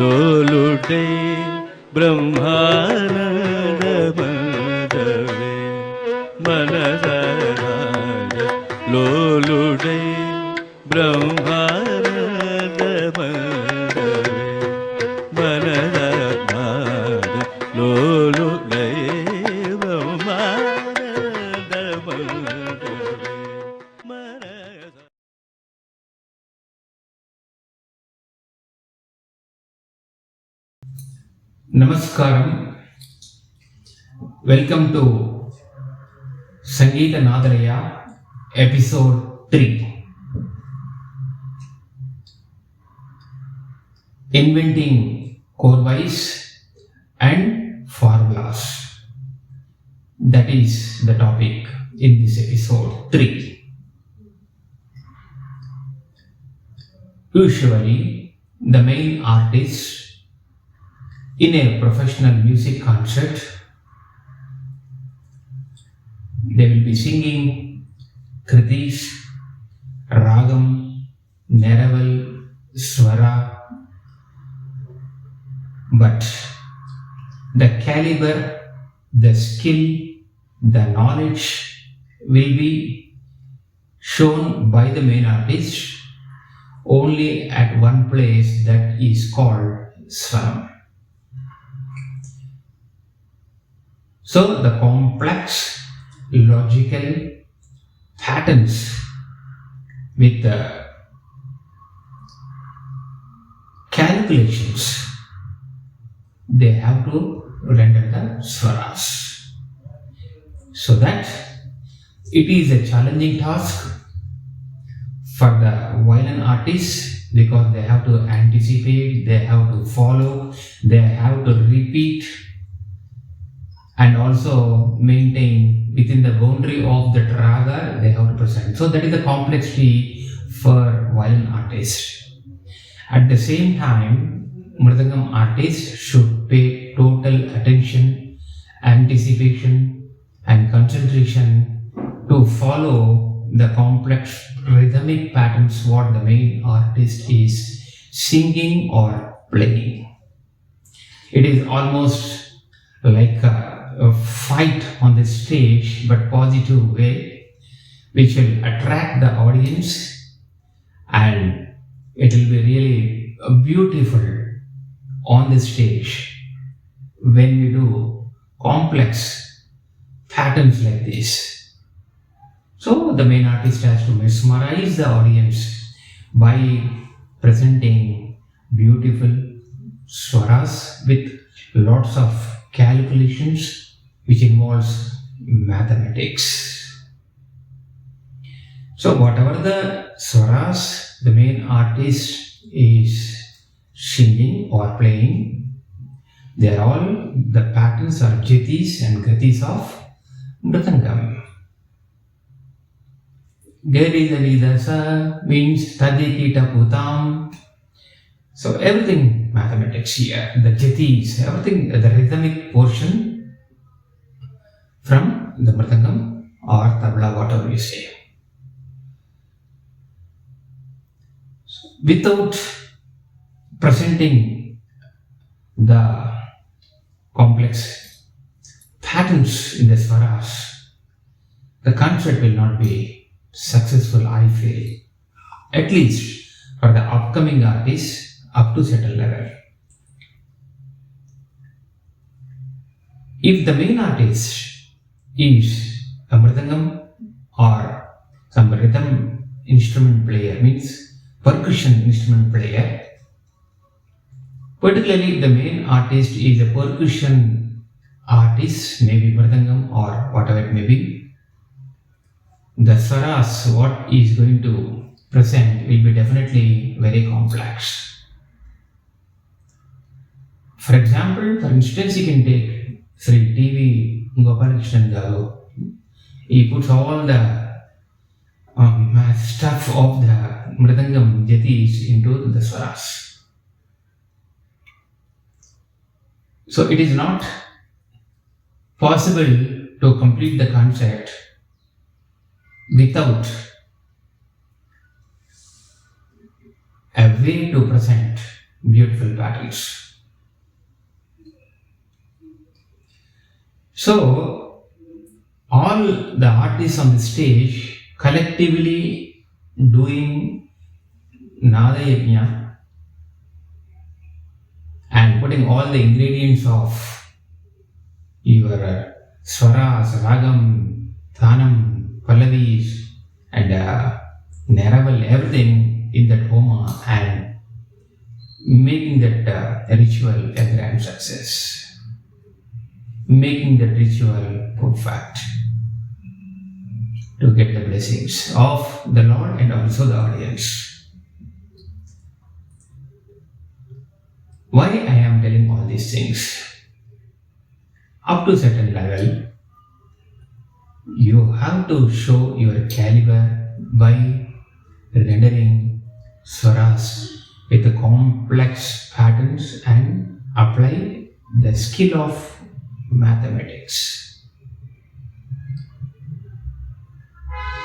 लोलुटे Brahmanand मदवे मनसराज लोलुटे Brahmanand मदवे मनसराज लोलुटे Brahmanand मदवे Manas. Namaskaram. Welcome to Sangeetha Laya episode 3. Inventing Korvais and formulas. That is the topic in this episode 3. Usually, the main artist in a professional music concert, they will be singing kritis, ragam, neraval, swara, but the caliber, the skill, the knowledge will be shown by the main artist only at one place, that is called swaram. So the complex logical patterns with the calculations, they have to render the swaras. So that it is a challenging task for the violin artists, because they have to anticipate, they have to follow, they have to repeat, and also maintain within the boundary of the raga they have to present. So that is the complexity for violin artists. At the same time, mridangam artists should pay total attention, anticipation and concentration to follow the complex rhythmic patterns what the main artist is singing or playing. It is almost like a fight on the stage, but positive way, which will attract the audience, and it will be really beautiful on the stage when we do complex patterns like this. So the main artist has to mesmerize the audience by presenting beautiful swaras with lots of calculations, which involves mathematics. So whatever the swaras the main artist is singing or playing, they are all the patterns or jatis and gatis of mridangam. Garidalidasa means tadikita putam. So everything mathematics here, the jatis, everything, the rhythmic portion from the mridangam or tabla, whatever you say. So without presenting the complex patterns in the swaras, the concert will not be successful, I feel. At least for the upcoming artists up to certain level. If the main artist is a mridangam or some rhythm instrument player, means percussion instrument player, particularly if the main artist is a percussion artist, maybe mridangam or whatever it may be, the swaras what is going to present will be definitely very complex. For example, for instance, you can take Sri T.V. Gopalakrishnan Garu. He puts all the stuff of the mridangam jatis into the swaras. So it is not possible to complete the concert without a way to present beautiful patterns. So, all the artists on the stage collectively doing Nada Yajna and putting all the ingredients of your swaras, ragam, thanam, pallavis, and neraval, everything in that homa and making that ritual a grand success, making that ritual perfect to get the blessings of the Lord and also the audience. Why I am telling all these things? Up to certain level, you have to show your caliber by rendering swaras with the complex patterns and apply the skill of mathematics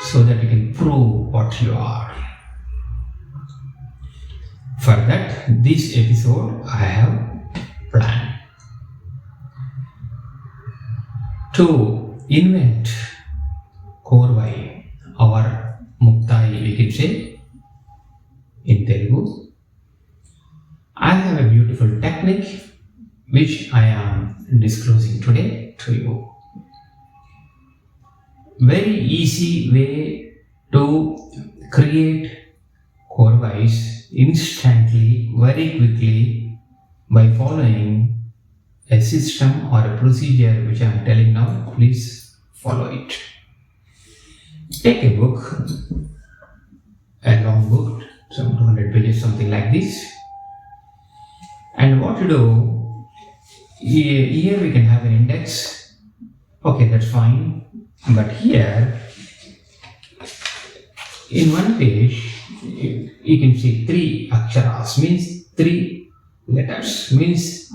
so that you can prove what you are. For that, this episode I have planned to invent Korvai or Muktai, we can say in Telugu. I have a beautiful technique which I am disclosing today to you. Very easy way to create Korvais instantly, very quickly by following a system or a procedure which I am telling now. Please follow it. Take a book, a long book, some 200 pages, something like this. And what to do, here we can have an index. Okay, that's fine. But here, in one page, you can see 3 aksharas, means 3 letters, means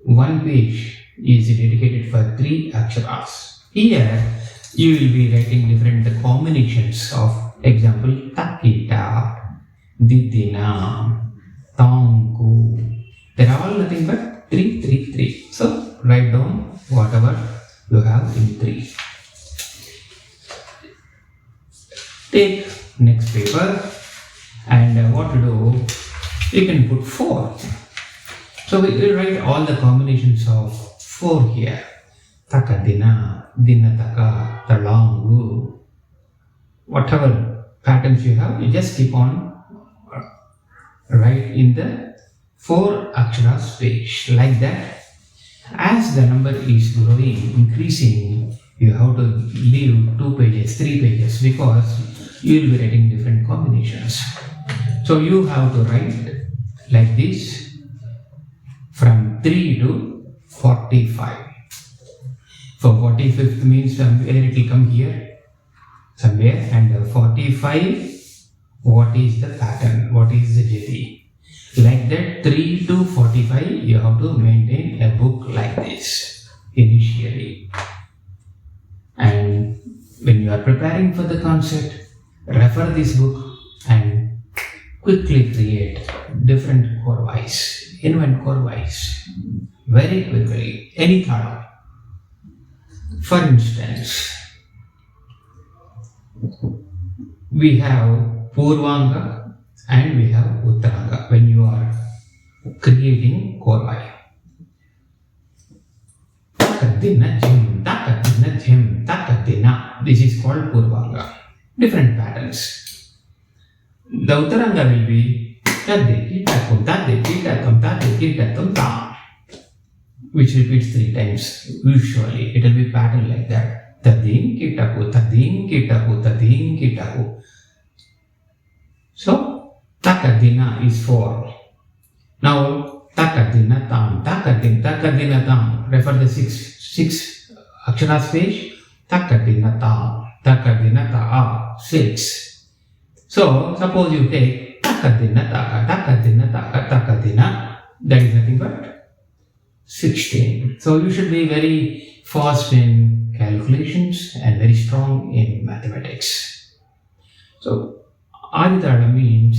one page is dedicated for 3 aksharas. Here, you will be writing different combinations of, example, takita, didina, tangu. They are all nothing but 3, 3, 3. So, write down whatever you have in 3. Take next paper and what to do, you can put 4. So we will write all the combinations of 4 here. Takadina, dinataka, talangu. Whatever patterns you have, you just keep on write in the 4 aksharas page like that. As the number is growing, increasing, you have to leave 2 pages, 3 pages because you will be writing different combinations. So you have to write like this from 3 to 45. So 45th means somewhere it will come here, somewhere, and 45, what is the pattern, what is the jati. Like that, 3 to 45, you have to maintain a book like this initially. And when you are preparing for the concert, refer this book and quickly create different Korvais, invent Korvais very quickly, any thought. For instance, we have Purvanga and we have Uttaranga when you are creating Korvai. Takadina jim, takadina jim, takadina. This is called Purvanga. Different patterns. The Uttaranga will be tadeki takum, tadeki takum, tadeki takum tam, which repeats 3 times. Usually, it will be pattern like that. Tadin kitaku, tadin kitaku, tadin kitaku. So, takadina is 4. Now, takadina tam, takadina tam. Refer the 6 aksharas page. Takadina tam, takadina ta, 6. So, suppose you take takadina taka, takadina taka, takadina. That is nothing but 16. So, you should be very fast in calculations and very strong in mathematics. So, Aditara means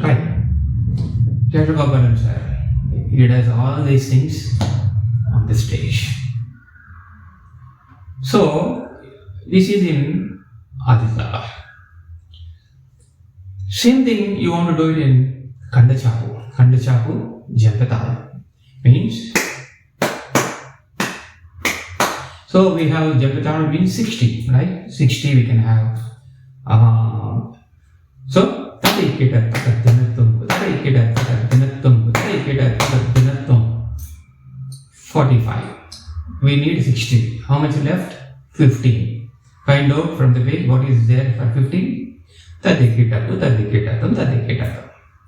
Right. Sir, he does all these things on the stage. So, this is in Aditya. Same thing you want to do it in Kandachapu. Kandachapu, Jampataram. Means, so we have Jampataram means 60, right? 60 we can have. So, 45. We need 60. How much left? 15. Find out from the page what is there for 15.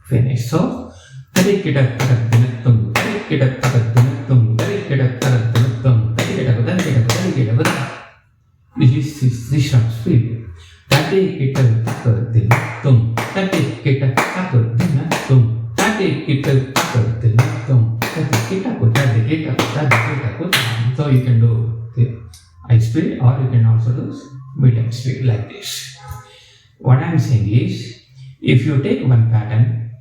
Finish. So, this is Srishram speed. So you can do the high speed or you can also do medium speed like this. What I am saying is, if you take one pattern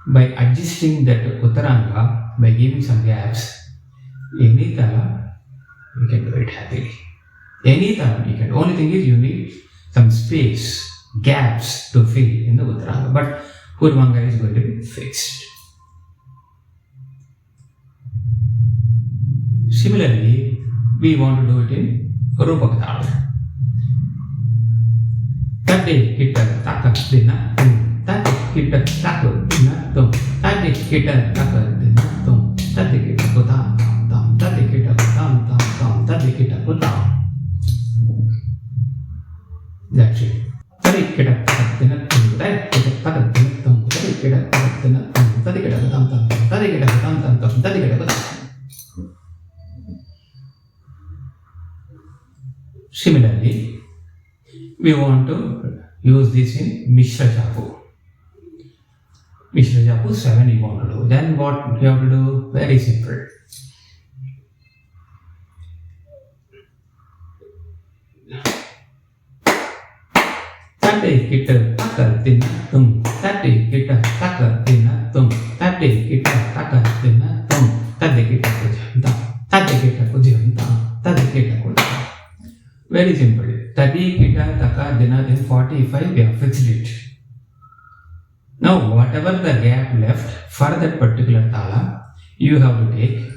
by adjusting that Uttaranga by giving some gaps, any tala you can do it happily. Any tala you can. Only thing is you need some space, gaps to fill in the Uttaranga, but Purvanga is going to be fixed. Similarly, we want to do it in Rupakatala. Tadi kita takut dinatung, tadi kita takut dinatung, tadi kita takut dinatung, tadi kita kutam tam, tadi kita kutam tam, tadi kita kutam. That's it. Tadi kita takut dinatung, tadi kita takut dinatung, tadi kita takut dinatung, tadi kita kutam tam, tadi kita kutam tam, tadi kita kutam. Similarly, we want to use this in Mishra Japu. Mishra Japu 7 you want to do. Then what you have to do? Very simple. Tadi kita takar dinatung, tadi kita takar dinatung, tadi kita takar dinatung, tadi kita kujantam, tadi kita kujantam, tadi kita kujantam. Very simple. Tadi kita taka dina in 45 we have fixed it. Now whatever the gap left for that particular tala, you have to take,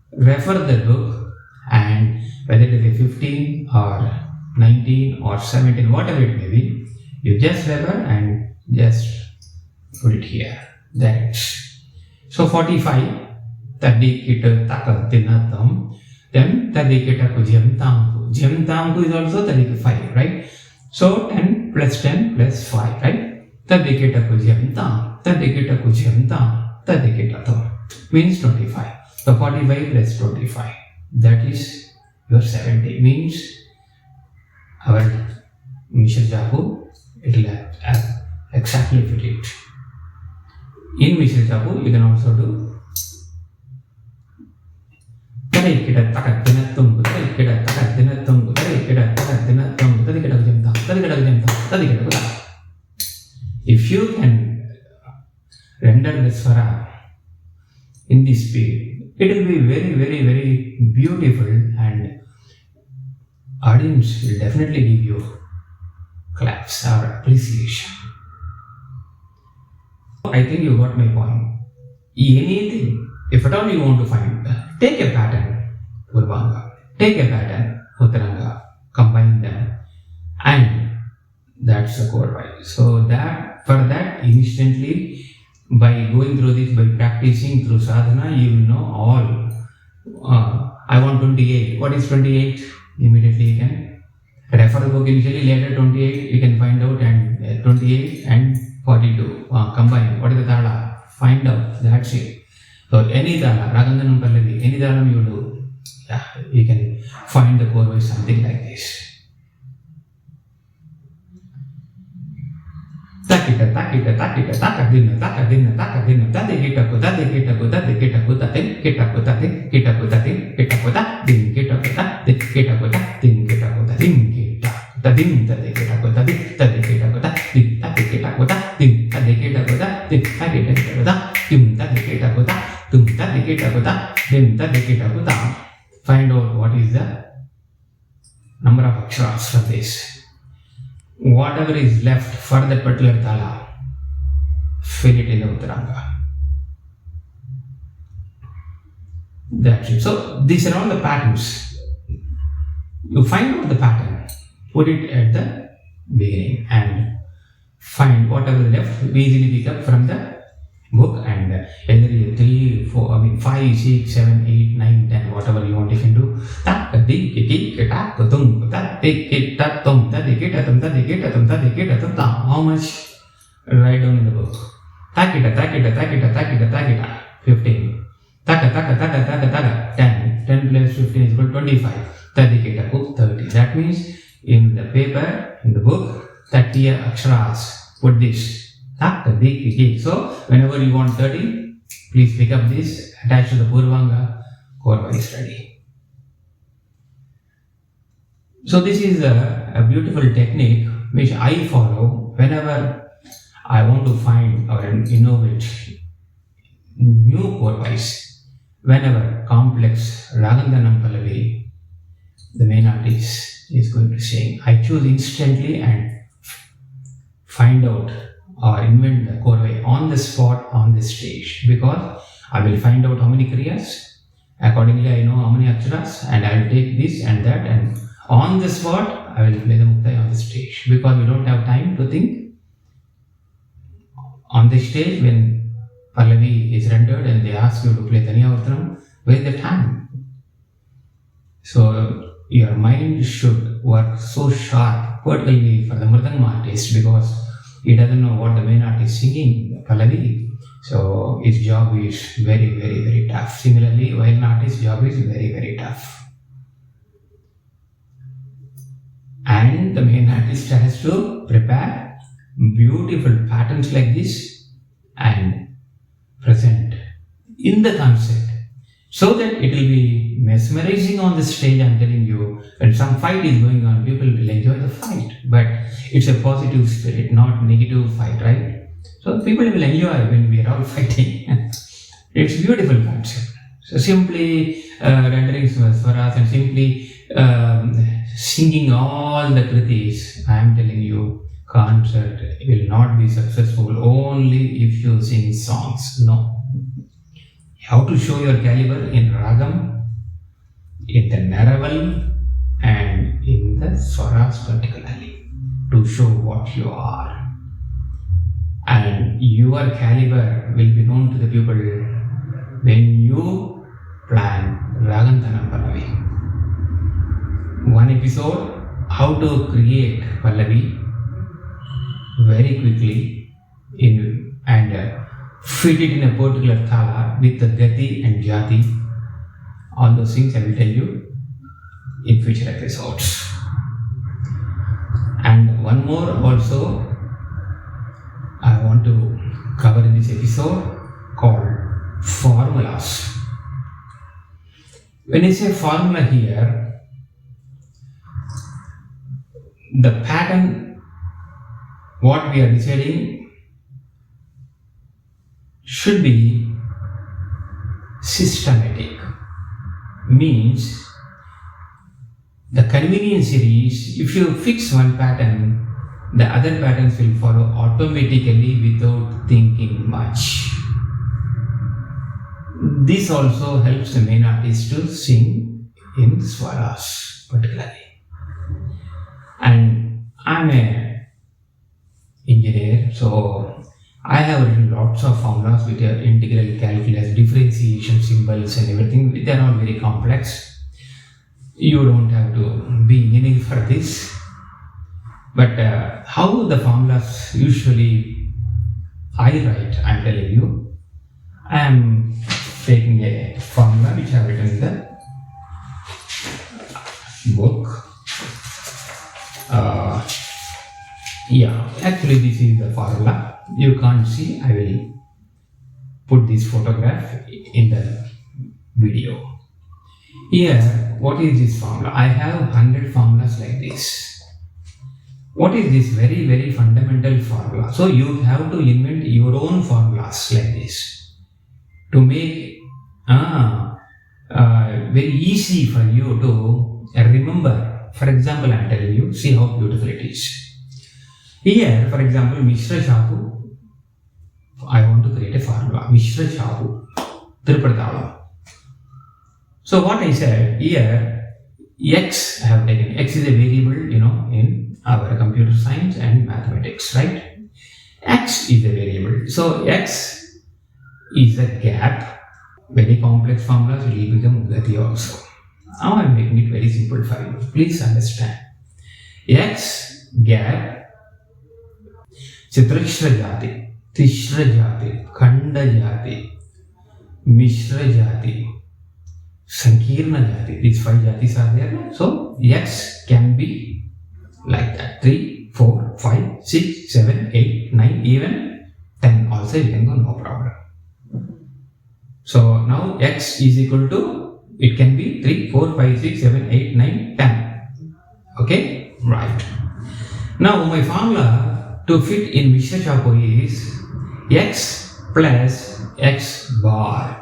refer the book, and whether it is 15 or 19 or 17, whatever it may be, you just refer and just put it here. That's so 45. Tadi kita taka dina tam, then tadi kita ku jam tam. Jam tamku is also 35, right? So 10 plus 10 plus 5, right? Tadi kita ku jam tam, tadi kita ku jam tam, tadi kita tam means 25. So 45 plus 25, that is your 70. Means our Mishra Japu, it will exactly fit it. In Mishra Japu, you can also do tadi kita takat dinatung, tadi kita takat dinatung, tadi kita takat dinatung, tadi kita jam tam, tadi kita jam tam, tadi kita kutam. If you can render the swara in this speed, it will be very, very, very beautiful, and audience will definitely give you claps or appreciation. I think you got my point. Anything, if at all you want to find, take a pattern, Purvanga, take a pattern, Uttaranga, combine them, and that's the Korvais. So that for that instantly, by going through this, by practicing through sadhana, you will know all. I want 28. What is 28? Immediately you can refer the book initially, later 28 you can find out, and 28 and 42 combine. What is the tala? Find out. That's it. So any tala, Ragandanam Pallavi, any tala you do, yeah, you can find the Korvais something like this. Takita, takita, takita, takadina, takadina, takadina, tadikita kuta, dikita kuta, dikita kuta, kita kuta, kita kuta, kita kuta, din kita kuta, kita kuta, din kita kuta, din kita kuta, din tadikita kuta, din tadikita kuta, din tadikita kuta, din tadikita kuta, din tadikita kuta, din tadikita kuta, din tadikita kuta, din tadikita kuta. Find out what is the number of aksharas for this. Whatever is left for that particular tala, fill it in the Uttaranga. That's it. So these are all the patterns. You find out the pattern, put it at the beginning, and find whatever left. We easily pick up from the book, and either 3, 4, 5, 6, 7, 8, 9, 10, whatever you want, you can do. How much? Write down in the book. 15. 10 plus 15 is equal to 25. 30. That means in the paper, in the book, 30 aksharas. Put this. So whenever you want 30, please pick up this, attach to the Purvanga, Korvais is ready. So this is a beautiful technique which I follow whenever I want to find or innovate new Korvais. Whenever complex Ragandanam Pallavi, the main artist is going to sing, I choose instantly and find out or invent the Korvai on the spot on the stage, because I will find out how many kriyas, Accordingly, I know how many aksharas, and I will take this and that, and on the spot, I will play the muktai on the stage, because we don't have time to think. On the stage, when Pallavi is rendered and they ask you to play Taniyavartanam, where is the time? So your mind should work so sharp, particularly for the Mridangam artist, because he doesn't know what the main artist is singing, Pallavi. So his job is very, very, very tough. Similarly, violin artist's job is very, very tough. And the main artist has to prepare beautiful patterns like this and present in the concert, so that it will be mesmerizing on the stage. I'm telling you, when some fight is going on, people will enjoy the fight, but it's a positive spirit, not negative fight, right? So people will enjoy when we are all fighting. It's a beautiful concept. So simply rendering swaras and simply singing all the kritis, I am telling you, concert will not be successful only if you sing songs. No. You have to show your caliber in ragam, in the naraval, and in the swaras particularly, to show what you are. And your caliber will be known to the people when you plan Ragantanam Pallavi. One episode, how to create Pallavi very quickly and fit it in a particular thala with the gati and jati. All those things I will tell you in future episodes. And one more also I want to cover in this episode, called formulas. When I say formula here, the pattern, what we are deciding, should be systematic. Means the convenience series, if you fix one pattern, the other patterns will follow automatically without thinking much. This also helps the main artist to sing in swaras particularly. And I'm an engineer, so I have written lots of formulas with integral calculus, differentiation symbols and everything. They are all very complex. You don't have to be engineering for this. But how the formulas usually I write, I'm telling you. I am taking a formula which I have written in the book. Actually this is the formula. You can't see, I will put this photograph in the video. Here, what is this formula? I have 100 formulas like this. What is this very, very fundamental formula? So you have to invent your own formulas like this to make very easy for you to remember. For example, I am telling you, see how beautiful it is. Here, for example, Mishra Shapu, I want to create a formula. Mishra Shapu, Tripadala. So what I said here, X I have taken. X is a variable, in our computer science and mathematics, right? X is a variable. So X is a gap. Very complex formulas will become gati also. Now I am making it very simple for you. Please understand. X gap, Chitrashra Jati, Tishra Jati, Khanda Jati, Mishra Jati, Sankirna Jati. These 5 jatis are there. So X can be like that. 3, 4, 5, 6, 7, 8, 9, even 10 also you can go, no problem. So now X is equal to, it can be 3, 4, 5, 6, 7, 8, 9, 10. Okay? Right. Now my formula to fit in Mishra Chapo is X plus X bar.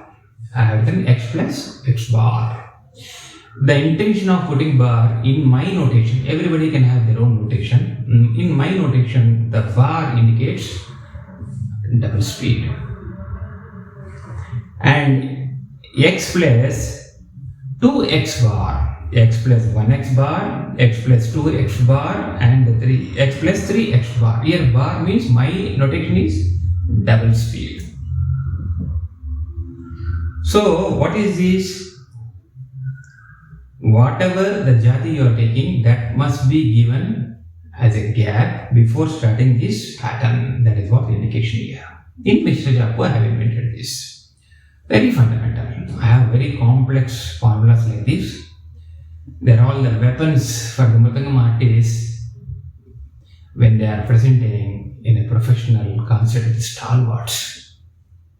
I have written X plus X bar. The intention of putting bar in my notation, everybody can have their own notation. In my notation, the bar indicates double speed. And X plus 2x bar, x plus 1x bar, x plus 2x bar, and 3x plus 3x bar. Here bar means my notation is double speed. So what is this? Whatever the jati you are taking, that must be given as a gap before starting this pattern. That is what the indication here. In Mr. Japu, I have invented this. Very fundamental. I have very complex formulas like this. They are all the weapons for the Mridangam artists when they are presenting in a professional concert with stalwarts.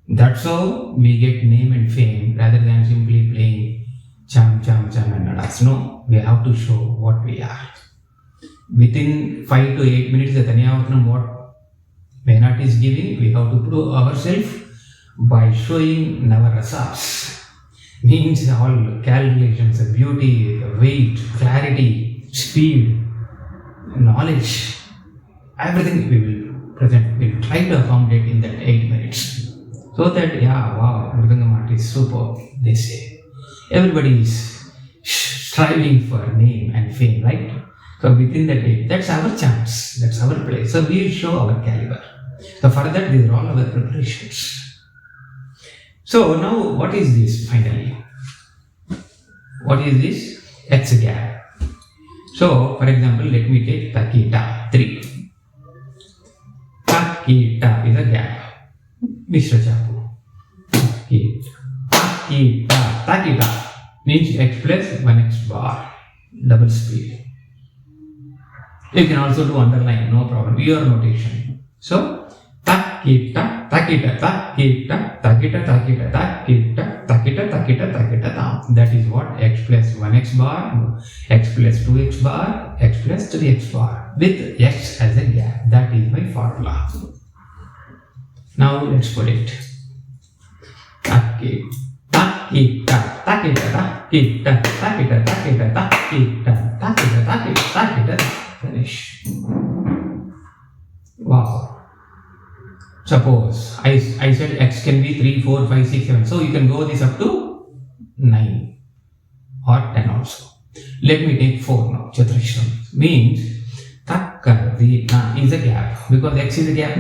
That's how we get name and fame rather than simply playing cham and nadas. No, we have to show what we are. Within 5 to 8 minutes, the Tanyavatanam what Maynard is giving, we have to prove ourselves by showing Navarasas. Means all calculations, the beauty, the weight, clarity, speed, knowledge, everything we will present. We will try to accommodate in that 8 minutes. So that, yeah, wow, Mridangam art is super, they say. Everybody is striving for name and fame, right? So within that 8, that's our chance, that's our place. So we show our caliber. So for that, these are all our preparations. So now, what is this finally? What is this? X gap. So, for example, let me take Takita 3. Takita is a gap. Mr. Chapu. Takita means x plus 1x bar. Double speed. You can also do underline, no problem. Your notation. So, takita. That is what? X plus 1x bar, x plus 2x bar, x plus 3x bar with x as a gap. That is my formula. Now let's put it. Finish. Wow. Suppose I said x can be 3, 4, 5, 6, 7. So you can go this up to 9 or 10 also. Let me take 4 now. Chaturashram means Takkadina is a gap because x is a gap.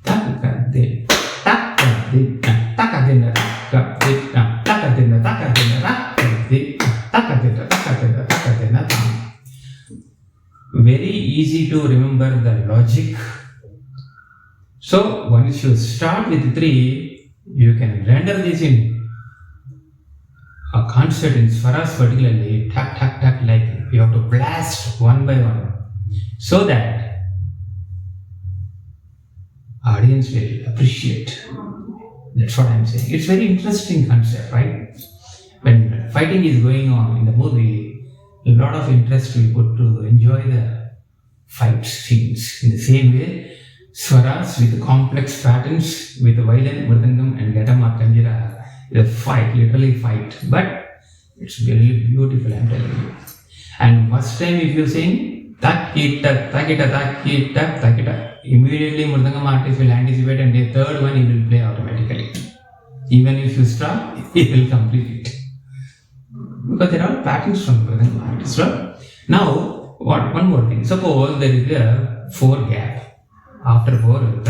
Takkadina, Takkadina, Takkadina, Takkadina, Takkadina, Takkadina, Takkadina, Takkadina. Very easy to remember the logic. So once you start with 3, you can render this in a concert in Swaras particularly, tak tak tak, like you have to blast one by one, so that audience will appreciate. That's what I'm saying. It's very interesting concept, right? When fighting is going on in the movie, a lot of interest we put to enjoy the fight scenes. In the same way, Swaras with complex patterns with violin, mridangam and ghatam or kanjira is a fight, literally fight. But it's very beautiful, I'm telling you. And first time if you sing takita, takita, takita, takita, immediately mridangam artist will anticipate and the third one he will play automatically. Even if you stop, he will complete it. Because there are patterns from mridangam artists. Right? Now, one more thing. Suppose there is a 4 gap. After 4,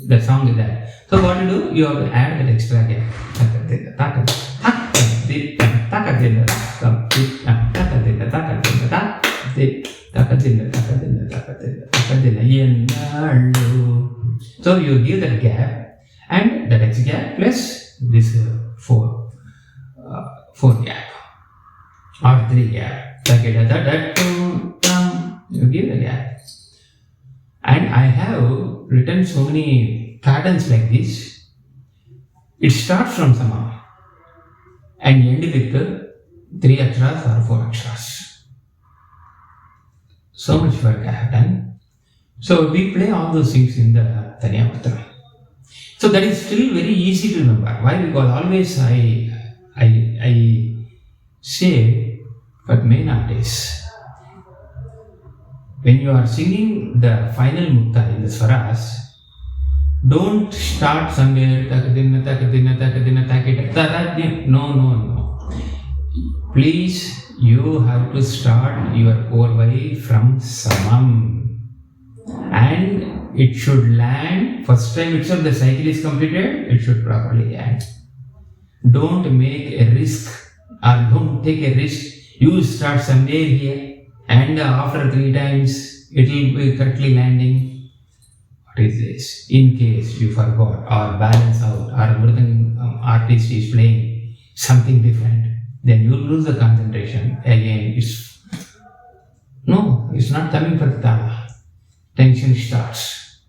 the song is that. So what you do? You have to add that extra gap. So you give that gap and that X gap plus this 4 gap or 3 gap. You give the gap. And I have written so many patterns like this. It starts from Sama and end with 3 extras or 4 extras. So much work I have done. So we play all those things in the Tanyavatanam. So that is still very easy to remember. Why? Because always I say for main artists, when you are singing the final mukta in the swaras, Don't start somewhere. No, no, no. Please, you have to start your Korvai from Samam. And it should land. First time itself the cycle is completed, it should properly land. Don't make a risk or don't take a risk. You start somewhere here and after 3 times it will be correctly landing. What is this? In case you forgot or balance out or Murthy artist is playing something different, then you lose the concentration. Again, it's not coming for the tala. Tension starts.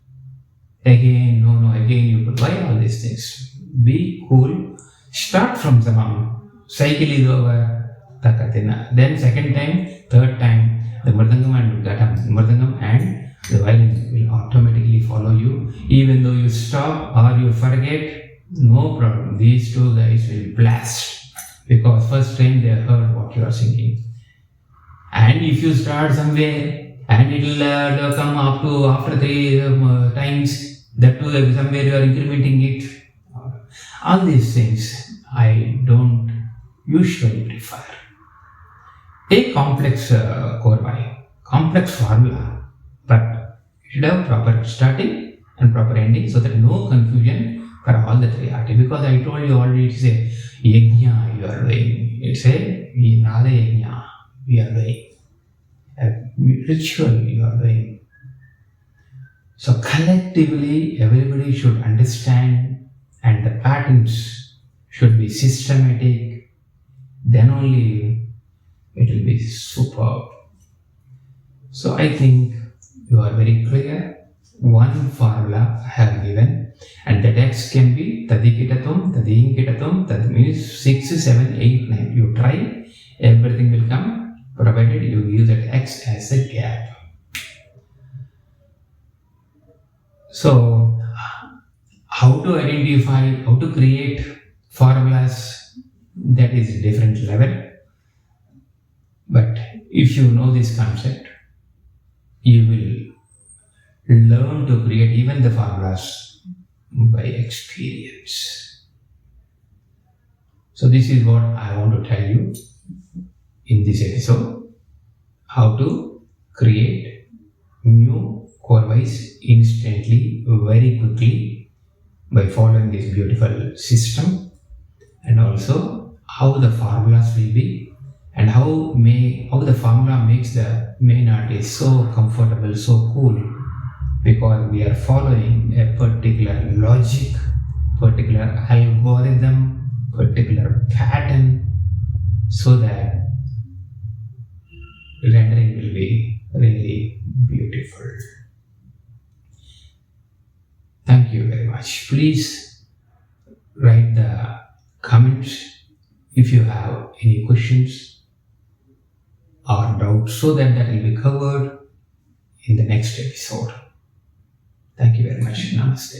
Again, again you put. Why all these things? Be cool. Start from Samam. Cycle is over. Takatina. Then second time, third time, the Murdangam and Murdangam and the violin will automatically follow you. Even though you stop or you forget, no problem. These two guys will blast because first time they heard what you are singing. And if you start somewhere and it will come up to after 3 times, that too somewhere you are incrementing it. All these things I don't usually prefer. A complex Korvai, complex formula, but you should have proper starting and proper ending so that no confusion for all the 3 artists. Because I told you already, it's a yajna you are doing. It's a nada yajna we are doing. A ritual you are doing. So collectively, everybody should understand and the patterns should be systematic. Then only it will be superb. So I think you are very clear. One formula I have given, and the text can be tadikitatum, tadinkitatum, that means 6, 7, 8, 9. You try, everything will come, provided you use that X as a gap. So, how to identify, how to create formulas, that is a different level. But if you know this concept, you will learn to create even the formulas by experience. So this is what I want to tell you in this episode, how to create new Korvais instantly, very quickly by following this beautiful system, and also how the formulas will be and how the formula makes the main artist so comfortable, so cool, because we are following a particular logic, particular algorithm, particular pattern, so that rendering will be really beautiful. Thank you very much. Please write the comments if you have any questions or doubts, so that will be covered in the next episode. Thank you very much. Namaste.